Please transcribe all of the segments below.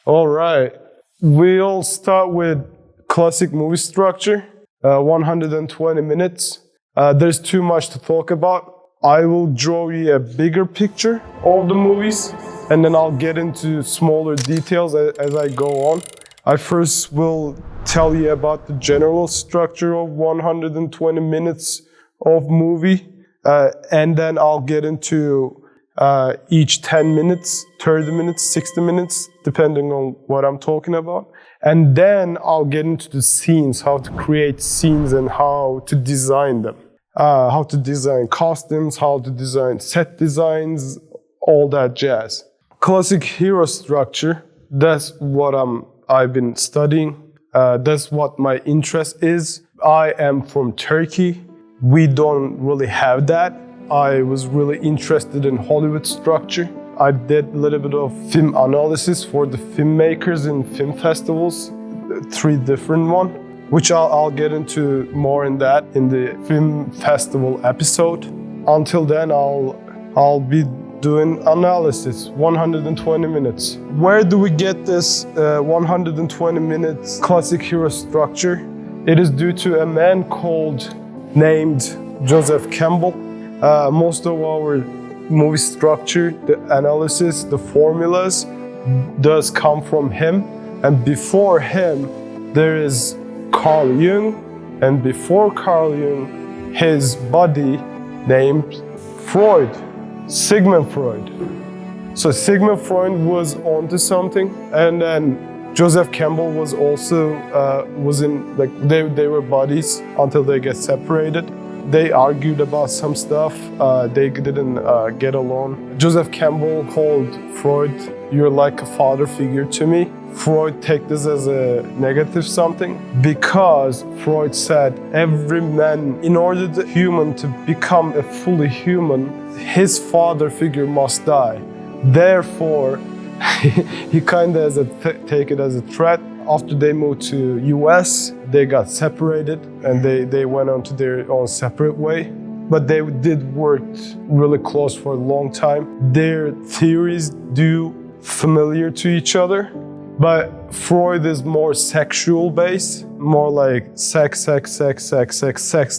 All right. We'll start with classic movie structure, 120 minutes. There's too much to talk about. I will draw you a bigger picture of the movies, and then I'll get into smaller details as I go on. I first will tell you about the general structure of 120 minutes of movie, and then I'll get into each 10 minutes, 30 minutes, 60 minutes, depending on what I'm talking about. And then I'll get into the scenes, how to create scenes and how to design them. How to design costumes, how to design set designs, all that jazz. Classic hero structure, that's what I've been studying. That's what my interest is. I am from Turkey. We don't really have that. I was really interested in Hollywood structure. I did a little bit of film analysis for the filmmakers in film festivals, 3 different ones, which I'll get into more in that in the film festival episode. Until then, I'll be doing analysis, 120 minutes. Where do we get this 120 minutes classic hero structure? It is due to a man named Joseph Campbell. Most of our movie structure, the analysis, the formulas does come from him. And before him, there is Carl Jung. And before Carl Jung, his buddy named Freud, Sigmund Freud. So Sigmund Freud was onto something. And then Joseph Campbell was also, they were buddies until they get separated. They argued about some stuff. They didn't get along. Joseph Campbell called Freud, "You're like a father figure to me." Freud take this as a negative something because Freud said every man, in order the human to become a fully human, his father figure must die. Therefore, he kind of take it as a threat. After they moved to US, they got separated and they went on to their own separate way. But they did work really close for a long time. Their theories do familiar to each other, but Freud is more sexual based, more like sex.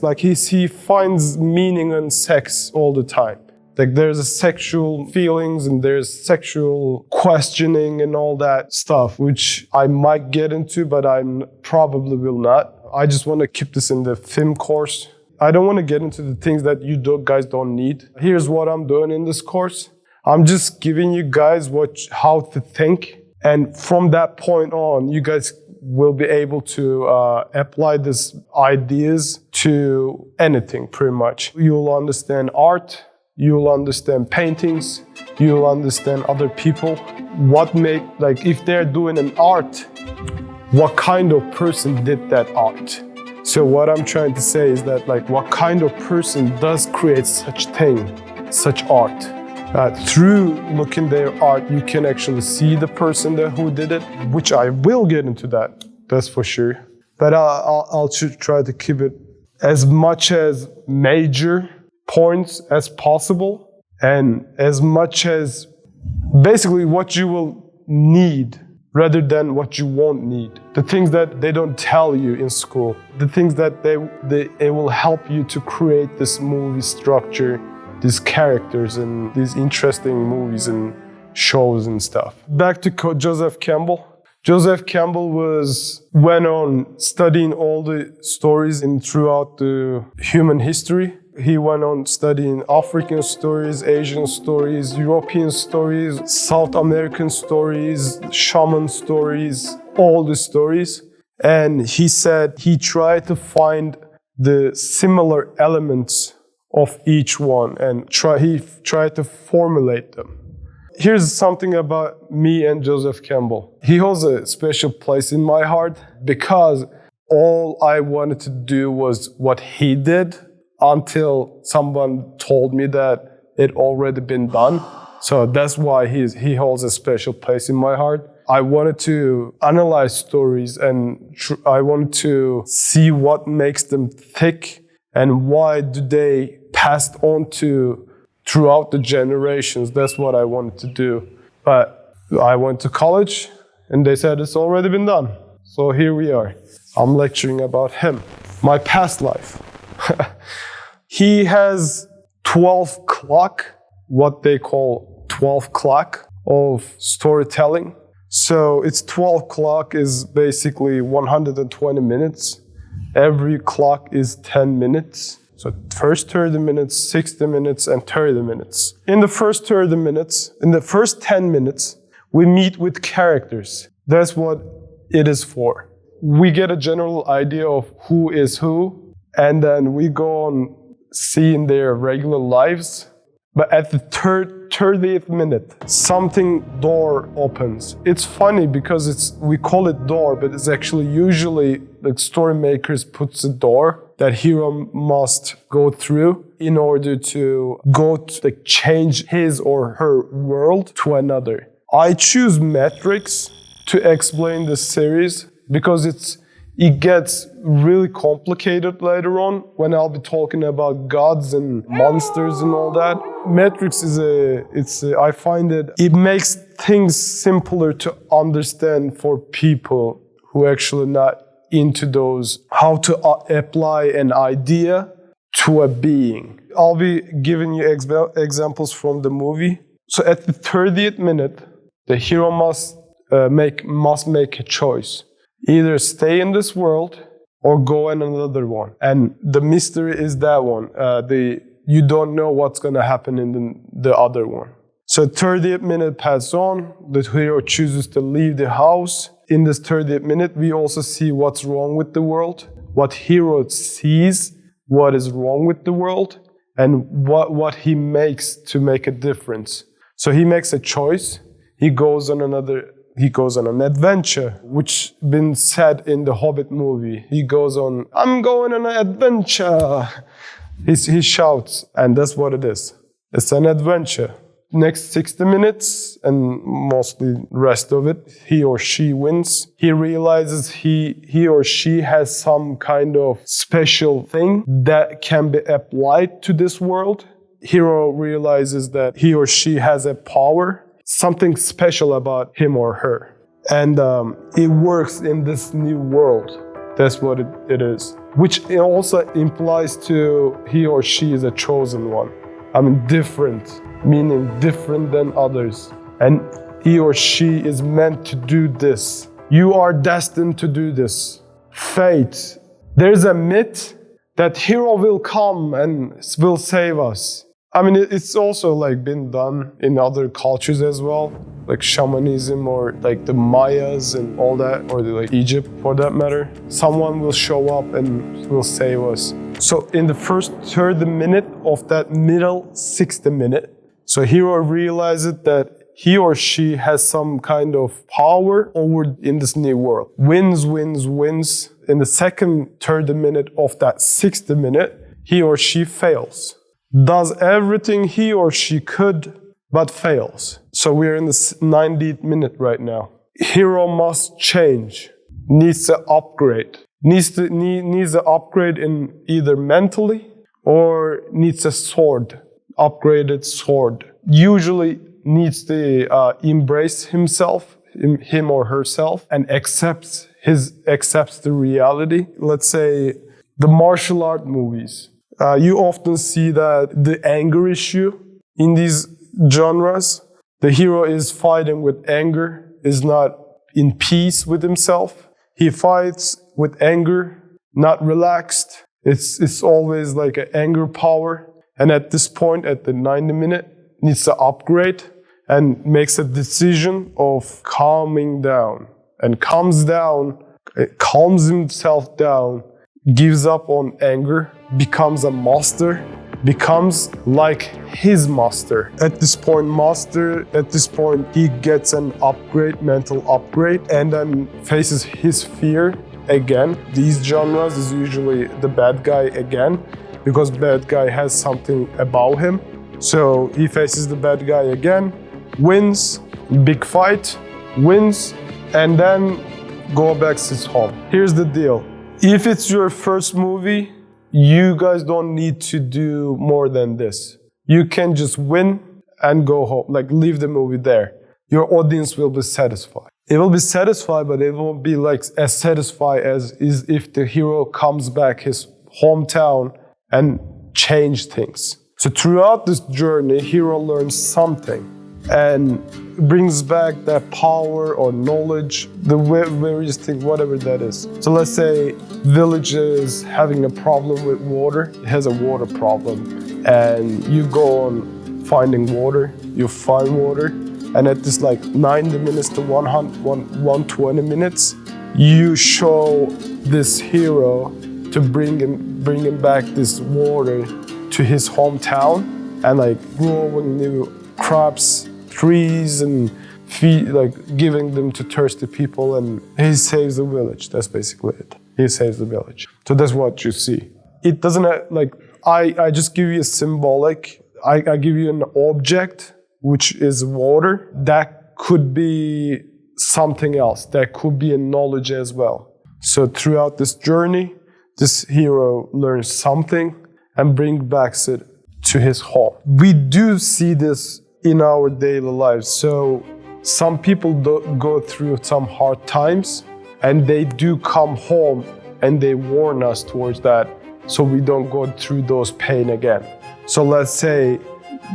Like he finds meaning in sex all the time. Like there's a sexual feelings and there's sexual questioning and all that stuff, which I might get into, but I probably will not. I just want to keep this in the film course. I don't want to get into the things that you guys don't need. Here's what I'm doing in this course. I'm just giving you guys how to think. And from that point on, you guys will be able to apply these ideas to anything pretty much. You'll understand art. You'll understand paintings, you'll understand other people. If they're doing an art, what kind of person did that art? So what I'm trying to say is that what kind of person does create such art? Through looking their art, you can actually see the person who did it, which I will get into that's for sure. But I'll try to keep it as much as major points as possible and as much as basically what you will need rather than what you won't need. The things that they don't tell you in school, the things that it will help you to create this movie structure, these characters and these interesting movies and shows and stuff. Back to Joseph Campbell. Joseph Campbell went on studying all the stories throughout the human history. He went on studying African stories, Asian stories, European stories, South American stories, shaman stories, all the stories. And he said he tried to find the similar elements of each one and he tried to formulate them. Here's something about me and Joseph Campbell. He holds a special place in my heart because all I wanted to do was what he did until someone told me that it already been done. So that's why he holds a special place in my heart. I wanted to analyze stories and I wanted to see what makes them thick and why do they pass on throughout the generations. That's what I wanted to do. But I went to college And they said it's already been done. So here we are. I'm lecturing about him. My past life. He has 12 clock, what they call 12 clock of storytelling. So it's 12 clock is basically 120 minutes. Every clock is 10 minutes. So first 30 minutes, 60 minutes, and 30 minutes. In the first 30 minutes, in the first 10 minutes, we meet with characters. That's what it is for. We get a general idea of who is who, and then we go on seeing their regular lives. But at the 30th minute, something door opens. It's funny because we call it door, but it's actually usually the story makers puts a door that hero must go through in order to change his or her world to another. I choose metrics to explain this series because it gets really complicated later on when I'll be talking about gods and monsters and all that. Metrics I find it makes things simpler to understand for people who actually not into those, how to apply an idea to a being. I'll be giving you examples from the movie. So at the 30th minute, the hero must make a choice. Either stay in this world or go in another one. And the mystery is that one. You don't know what's going to happen in the other one. So 30th minute passes on. The hero chooses to leave the house. In this 30th minute, we also see what's wrong with the world, what hero sees, what is wrong with the world, and what he makes to make a difference. So he makes a choice. He goes on an adventure, which been said in the Hobbit movie. He goes on, I'm going on an adventure. He shouts, and that's what it is. It's an adventure. Next 60 minutes, and mostly rest of it, he or she wins. He realizes he or she has some kind of special thing that can be applied to this world. Hero realizes that he or she has a power, something special about him or her. And it works in this new world. That's what it is. Which also implies to he or she is a chosen one. I mean, different, meaning different than others. And he or she is meant to do this. You are destined to do this. Fate. There's a myth that hero will come and will save us. I mean, it's also like been done in other cultures as well, like shamanism or like the Mayas and all that, or like Egypt for that matter. Someone will show up and will save us. So in the first 30 minute of that middle 60 minute, so hero realizes that he or she has some kind of power over in this new world. Wins. In the second 30 minute of that 60 minute, he or she fails. Does everything he or she could, but fails. So we're in the 90th minute right now. Hero must change, needs to upgrade. Needs to upgrade in either mentally or needs a sword, upgraded sword. Usually needs to embrace himself, him or herself, and accepts the reality. Let's say the martial art movies. You often see that the anger issue in these genres, the hero is fighting with anger, is not in peace with himself. He fights with anger, not relaxed. It's always like an anger power. And at this point, at the 90 minute, needs to upgrade and makes a decision of calming down. And calms himself down, gives up on anger, becomes a master, becomes like his master. At this point, he gets an upgrade, mental upgrade, and then faces his fear again. These genres is usually the bad guy again, because bad guy has something about him. So he faces the bad guy again, wins, big fight, wins, and then go back to his home. Here's the deal. If it's your first movie, you guys don't need to do more than this. You can just win and go home, like leave the movie there. Your audience will be satisfied. it will be satisfied, but it won't be like as satisfied as is if the hero comes back his hometown and change things. So throughout this journey, hero learns something and brings back that power or knowledge, the various things, whatever that is. So let's say village is having a problem with water, it has a water problem, and you go on finding water, you find water, and at this like 90 minutes to 120 minutes, you show this hero to bring him back this water to his hometown and like growing new crops, trees, and feed, like giving them to thirsty people, and he saves the village. That's basically it. He saves the village. So that's what you see. It doesn't like I just give you a symbolic. I give you an object, which is water. That could be something else. That could be a knowledge as well. So throughout this journey, this hero learns something and brings back it to his home. We do see this in our daily lives. So some people go through some hard times and they do come home and they warn us towards that so we don't go through those pain again. So let's say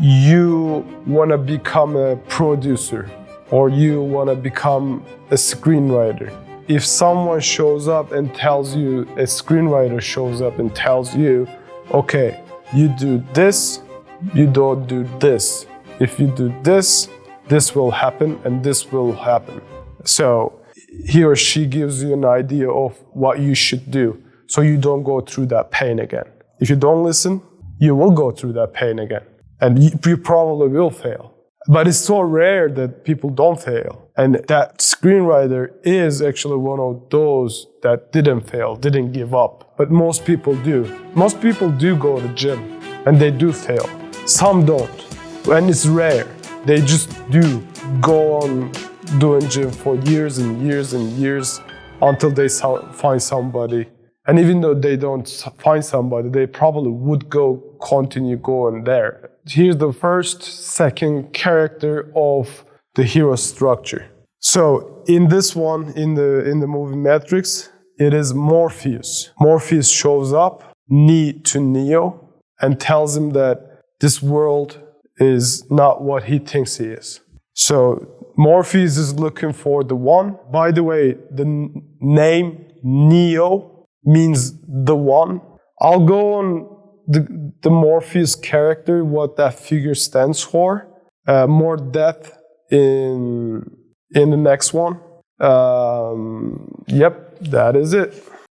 you want to become a producer or you want to become a screenwriter. If someone shows up and tells you, a screenwriter shows up and tells you, okay, you do this, you don't do this. If you do this, this will happen and this will happen. So he or she gives you an idea of what you should do so you don't go through that pain again. If you don't listen, you will go through that pain again. And you probably will fail. But it's so rare that people don't fail. And that screenwriter is actually one of those that didn't fail, didn't give up. But most people do. Most people do go to gym and they do fail. Some don't. And it's rare. They just do go on doing gym for years and years and years until they find somebody. And even though they don't find somebody, they probably would continue going there. Here's the second character of the hero structure. So in this one, in the movie Matrix, it is Morpheus. Morpheus shows up to Neo and tells him that this world is not what he thinks he is. So Morpheus is looking for the one. By the way, the name Neo means the one. I'll go on the Morpheus character, what that figure stands for. More depth in the next one. Yep, that is it.